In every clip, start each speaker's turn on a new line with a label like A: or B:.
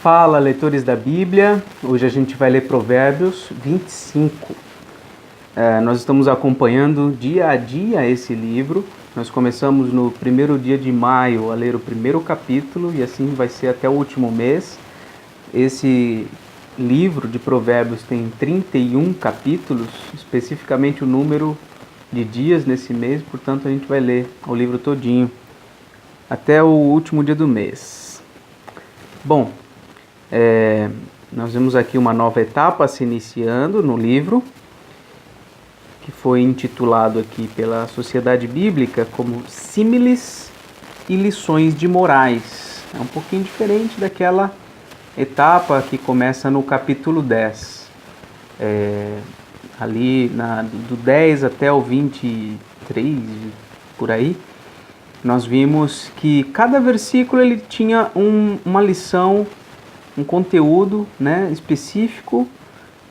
A: Fala, leitores da Bíblia. Hoje a gente vai ler Provérbios 25. Nós estamos acompanhando dia a dia esse livro. Nós começamos no primeiro dia de maio a ler o primeiro capítulo e assim vai ser até o último mês. Esse livro de Provérbios tem 31 capítulos, especificamente o número de dias nesse mês, portanto a gente vai ler o livro todinho até o último dia do mês. Bom, nós vemos aqui uma nova etapa se iniciando no livro, que foi intitulado aqui pela Sociedade Bíblica como Símiles e Lições de Morais. É um pouquinho diferente daquela etapa que começa no capítulo 10. Ali do 10 até o 23, por aí, nós vimos que cada versículo ele tinha uma lição, um conteúdo, específico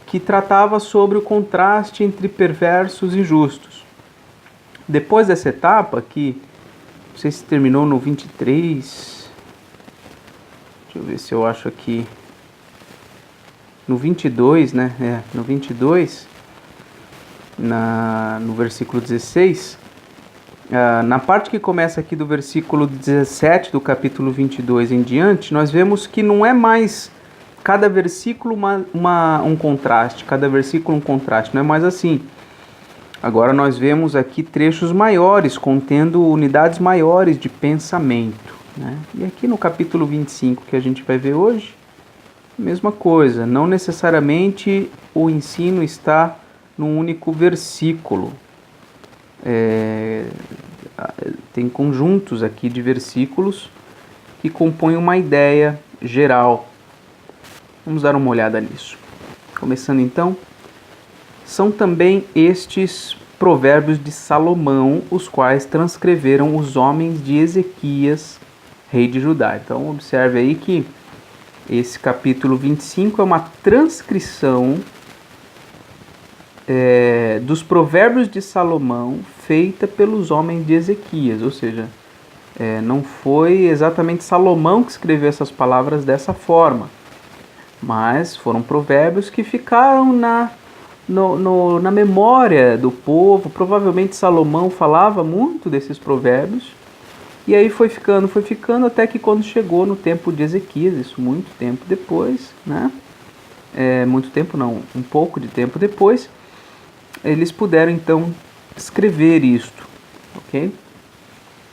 A: que tratava sobre o contraste entre perversos e justos. Depois dessa etapa, que não sei se terminou no 23, deixa eu ver se eu acho aqui, no 22, no 22, no versículo 16, na parte que começa aqui do versículo 17 do capítulo 22 em diante, nós vemos que não é mais cada versículo um contraste, cada versículo um contraste, não é mais assim. Agora nós vemos aqui trechos maiores, contendo unidades maiores de pensamento, E aqui no capítulo 25 que a gente vai ver hoje, mesma coisa, não necessariamente o ensino está num único versículo. Tem conjuntos aqui de versículos que compõem uma ideia geral. Vamos dar uma olhada nisso. Começando então, são também estes provérbios de Salomão, os quais transcreveram os homens de Ezequias, rei de Judá. Então observe aí que esse capítulo 25 é uma transcrição dos provérbios de Salomão feita pelos homens de Ezequias, ou seja, não foi exatamente Salomão que escreveu essas palavras dessa forma, mas foram provérbios que ficaram na memória do povo. Provavelmente Salomão falava muito desses provérbios, e aí foi ficando até que quando chegou no tempo de Ezequias, isso muito tempo depois, muito tempo não, um pouco de tempo depois, eles puderam então escrever isto, ok?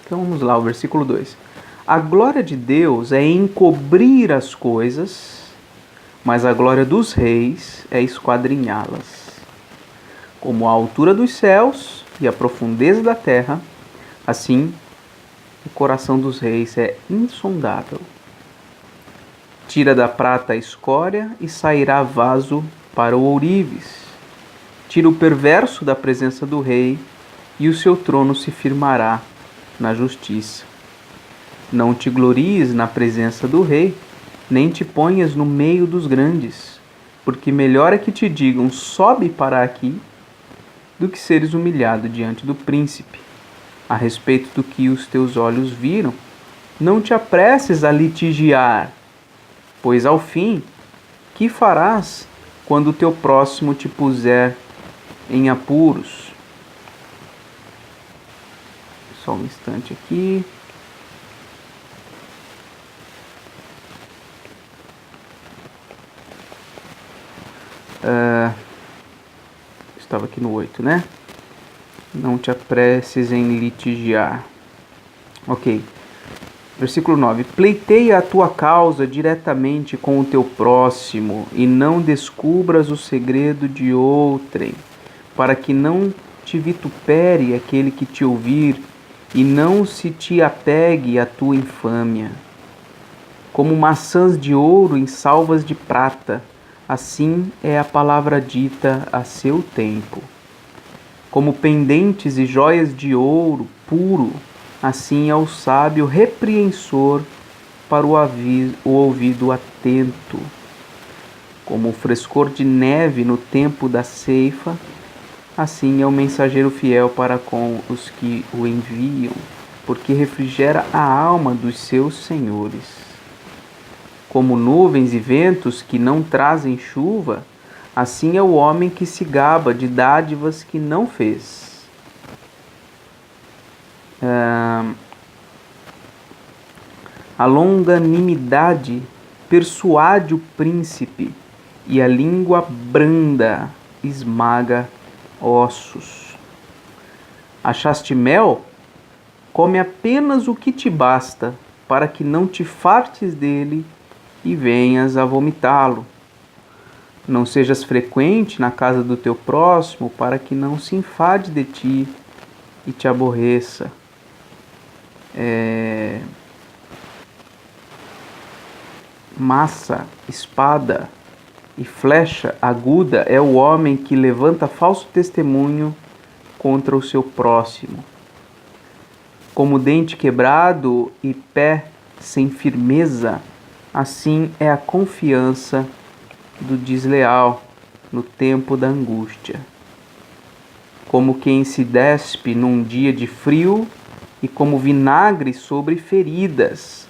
A: Então vamos lá, o versículo 2. A glória de Deus é encobrir as coisas, mas a glória dos reis é esquadrinhá-las. Como a altura dos céus e a profundeza da terra, assim o coração dos reis é insondável. Tira da prata a escória e sairá vaso para o ourives. Tira o perverso da presença do rei, e o seu trono se firmará na justiça. Não te glories na presença do rei, nem te ponhas no meio dos grandes, porque melhor é que te digam, sobe para aqui, do que seres humilhado diante do príncipe. A respeito do que os teus olhos viram, não te apresses a litigiar, pois ao fim, que farás quando o teu próximo te puser em apuros? Só um instante aqui. Estava aqui no 8, Não te apresses em litigiar. Ok. Versículo 9. Pleiteia a tua causa diretamente com o teu próximo, e não descubras o segredo de outrem, para que não te vitupere aquele que te ouvir, e não se te apegue a tua infâmia. Como maçãs de ouro em salvas de prata, assim é a palavra dita a seu tempo. Como pendentes e joias de ouro puro, assim é o sábio repreensor para o ouvido atento. Como o frescor de neve no tempo da ceifa, assim é o mensageiro fiel para com os que o enviam, porque refrigera a alma dos seus senhores. como nuvens e ventos que não trazem chuva, assim é o homem que se gaba de dádivas que não fez. A longanimidade persuade o príncipe, e a língua branda esmaga ossos. Achaste mel? Come apenas o que te basta, para que não te fartes dele e venhas a vomitá-lo. Não sejas frequente na casa do teu próximo, para que não se enfade de ti e te aborreça. Massa, espada e flecha aguda é o homem que levanta falso testemunho contra o seu próximo. Como dente quebrado e pé sem firmeza, assim é a confiança do desleal no tempo da angústia. Como quem se despe num dia de frio e como vinagre sobre feridas,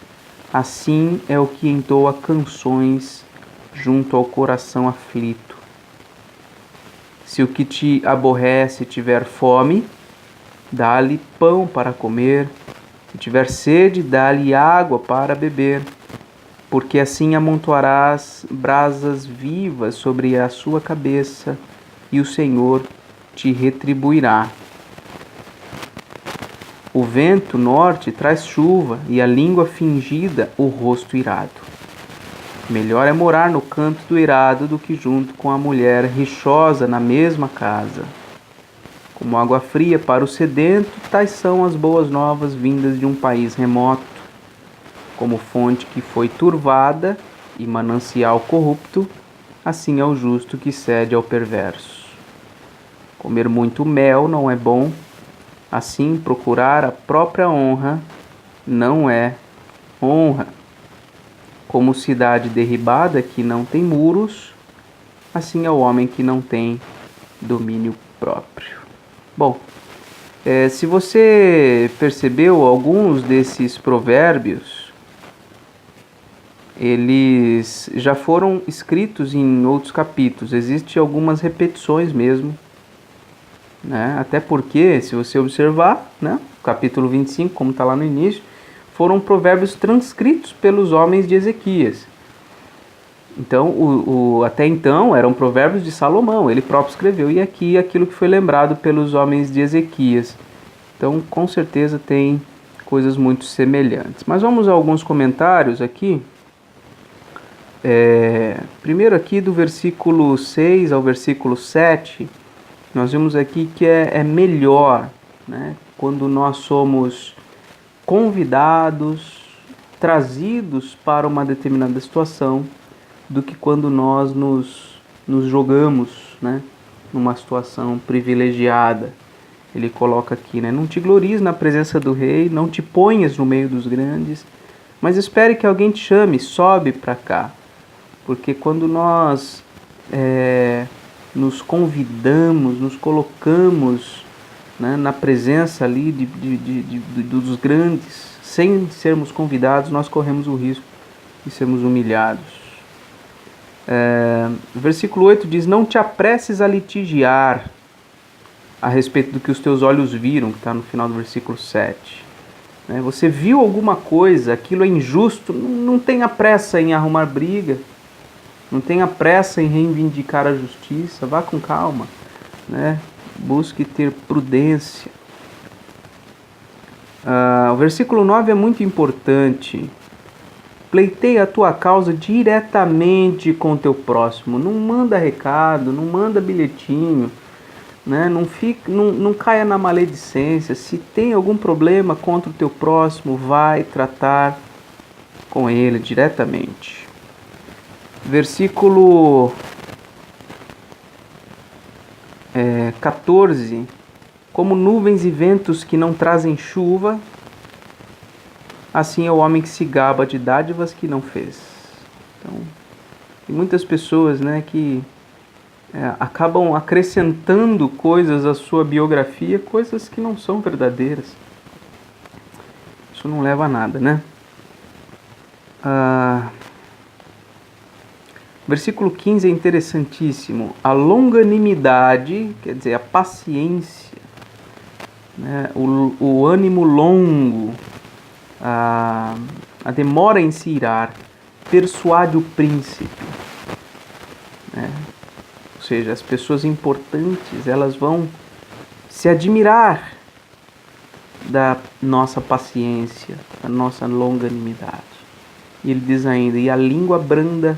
A: assim é o que entoa canções junto ao coração aflito. Se o que te aborrece tiver fome, dá-lhe pão para comer. Se tiver sede, dá-lhe água para beber, porque assim amontoarás brasas vivas sobre a sua cabeça, e o Senhor te retribuirá. O vento norte traz chuva, e a língua fingida o rosto irado. Melhor é morar no canto do irado do que junto com a mulher rixosa na mesma casa. Como água fria para o sedento, tais são as boas novas vindas de um país remoto. Como fonte que foi turvada e manancial corrupto, assim é o justo que cede ao perverso. Comer muito mel não é bom, assim procurar a própria honra não é honra. Como cidade derribada que não tem muros, assim é o homem que não tem domínio próprio. Bom, se você percebeu, alguns desses provérbios, eles já foram escritos em outros capítulos. Existem algumas repetições mesmo, né? Até porque, se você observar, né, capítulo 25, como está lá no início, foram provérbios transcritos pelos homens de Ezequias. Então, até então, eram provérbios de Salomão, ele próprio escreveu, e aqui aquilo que foi lembrado pelos homens de Ezequias. Então, com certeza tem coisas muito semelhantes. Mas vamos a alguns comentários aqui. Primeiro aqui do versículo 6 ao versículo 7, nós vemos aqui que é melhor, né, quando nós somos convidados, trazidos para uma determinada situação, do que quando nós nos jogamos, né, numa situação privilegiada. Ele coloca aqui, né, não te glories na presença do rei, não te ponhas no meio dos grandes, mas espere que alguém te chame, sobe para cá. Porque quando nós nos convidamos, nos colocamos, né, na presença ali dos grandes, sem sermos convidados, nós corremos o risco de sermos humilhados. O versículo 8 diz: não te apresses a litigiar a respeito do que os teus olhos viram, que está no final do versículo 7. Você viu alguma coisa, aquilo é injusto, não tenha pressa em arrumar briga, não tenha pressa em reivindicar a justiça, vá com calma, né? Busque ter prudência. O versículo 9 é muito importante. Pleiteia a tua causa diretamente com o teu próximo. Não manda recado, não manda bilhetinho, né? Não caia na maledicência. Se tem algum problema contra o teu próximo, vai tratar com ele diretamente. Versículo 14. Como nuvens e ventos que não trazem chuva, assim é o homem que se gaba de dádivas que não fez. Então, tem muitas pessoas, né, que acabam acrescentando coisas à sua biografia, coisas que não são verdadeiras. Isso não leva a nada, né? Versículo 15 é interessantíssimo. A longanimidade, quer dizer, a paciência, né? O ânimo longo, a demora em se irar, persuade o príncipe. Né? Ou seja, as pessoas importantes, elas vão se admirar da nossa paciência, da nossa longanimidade. E ele diz ainda, e a língua branda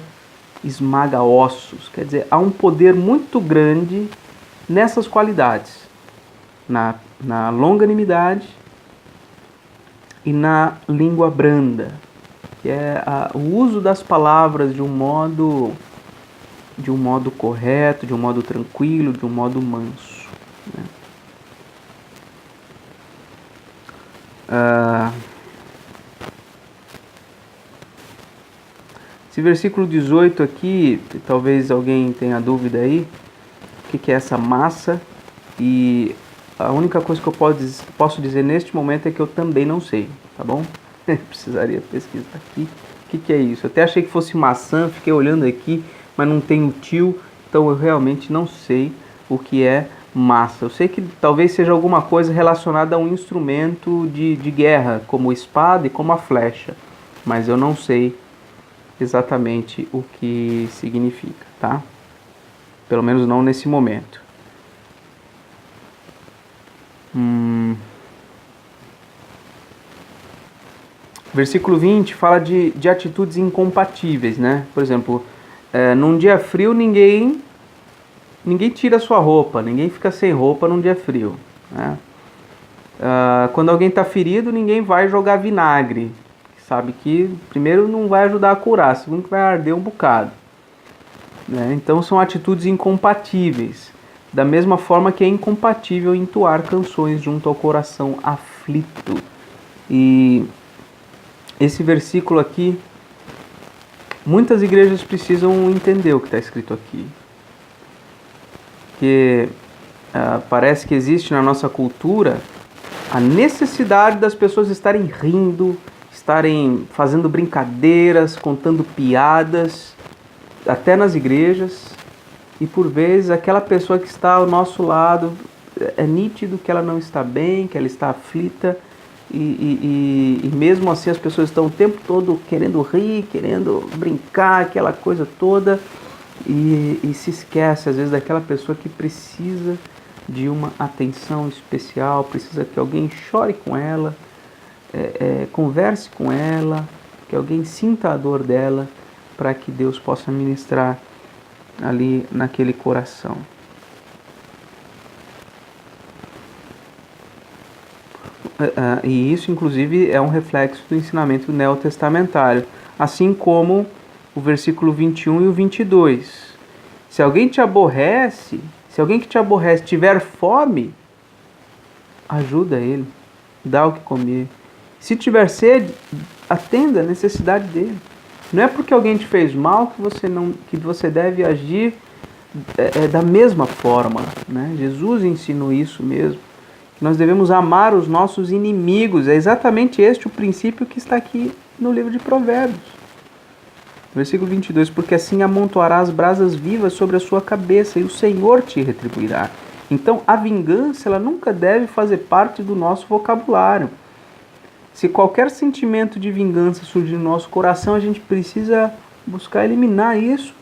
A: esmaga ossos. Quer dizer, há um poder muito grande nessas qualidades, na longanimidade e na língua branda, que é o uso das palavras de um modo correto, de um modo tranquilo, de um modo manso. Né? Esse versículo 18 aqui, talvez alguém tenha dúvida aí, o que é essa massa, e a única coisa que eu posso dizer neste momento é que eu também não sei, tá bom? Precisaria pesquisar aqui o que é isso. Eu até achei que fosse maçã, fiquei olhando aqui, mas não tem o tio, então eu realmente não sei o que é massa. Eu sei que talvez seja alguma coisa relacionada a um instrumento de guerra, como espada e como a flecha, mas eu não sei exatamente o que significa, tá? Pelo menos não nesse momento. Versículo 20 fala de atitudes incompatíveis, né? Por exemplo, num dia frio ninguém tira sua roupa, ninguém fica sem roupa num dia frio, né? Quando alguém está ferido, ninguém vai jogar vinagre. Sabe que, primeiro, não vai ajudar a curar, segundo, que vai arder um bocado. Né? Então, são atitudes incompatíveis. Da mesma forma que é incompatível entoar canções junto ao coração aflito. E esse versículo aqui, muitas igrejas precisam entender o que está escrito aqui. Porque parece que existe na nossa cultura a necessidade das pessoas estarem rindo, estarem fazendo brincadeiras, contando piadas, até nas igrejas, e por vezes aquela pessoa que está ao nosso lado, é nítido que ela não está bem, que ela está aflita, e mesmo assim as pessoas estão o tempo todo querendo rir, querendo brincar, aquela coisa toda, e se esquece às vezes daquela pessoa que precisa de uma atenção especial, precisa que alguém chore com ela, converse com ela, que alguém sinta a dor dela, para que Deus possa ministrar ali naquele coração. E isso, inclusive, é um reflexo do ensinamento neotestamentário, assim como o versículo 21 e o 22. Se alguém te aborrece, se alguém que te aborrece tiver fome, ajuda ele, dá o que comer. Se tiver sede, atenda a necessidade dele. Não é porque alguém te fez mal que você deve agir da mesma forma. Né? Jesus ensinou isso mesmo. Nós devemos amar os nossos inimigos. É exatamente este o princípio que está aqui no livro de Provérbios. Versículo 22. Porque assim amontoarás brasas vivas sobre a sua cabeça e o Senhor te retribuirá. Então a vingança ela nunca deve fazer parte do nosso vocabulário. Se qualquer sentimento de vingança surgir no nosso coração, a gente precisa buscar eliminar isso,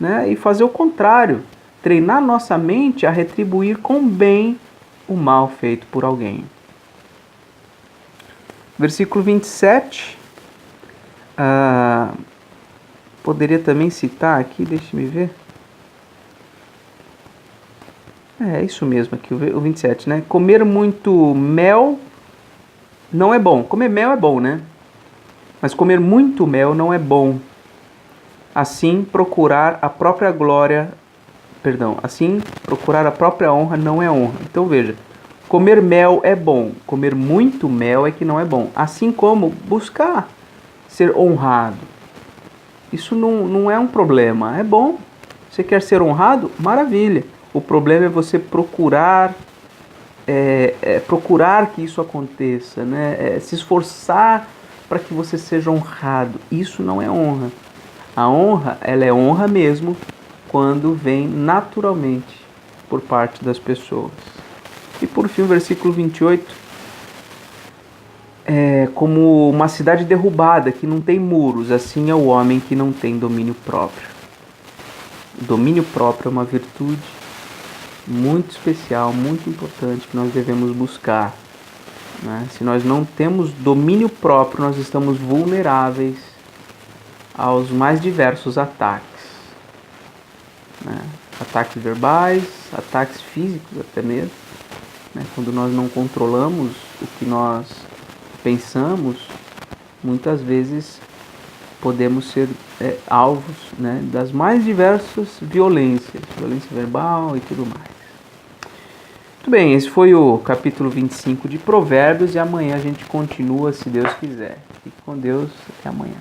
A: né? E fazer o contrário. Treinar nossa mente a retribuir com bem o mal feito por alguém. Versículo 27. Poderia também citar aqui, deixa-me ver. É isso mesmo aqui, o 27, né? Comer muito mel não é bom. Comer mel é bom, né? Mas comer muito mel não é bom. Assim, procurar a própria honra não é honra. Então veja, comer mel é bom, comer muito mel é que não é bom. Assim como buscar ser honrado. Isso não é um problema, é bom. Você quer ser honrado? Maravilha. O problema é você procurar que isso aconteça, né? Se esforçar para que você seja honrado. Isso não é honra. A honra, ela é honra mesmo quando vem naturalmente por parte das pessoas. E por fim, o versículo 28, como uma cidade derrubada que não tem muros, assim é o homem que não tem domínio próprio. O domínio próprio é uma virtude muito especial, muito importante que nós devemos buscar, né? Se nós não temos domínio próprio, nós estamos vulneráveis aos mais diversos ataques, né? Ataques verbais, ataques físicos até mesmo, né? Quando nós não controlamos o que nós pensamos, muitas vezes podemos ser alvos, né, das mais diversas violências, violência verbal e tudo mais. Muito bem, esse foi o capítulo 25 de Provérbios e amanhã a gente continua, se Deus quiser. Fique com Deus, até amanhã.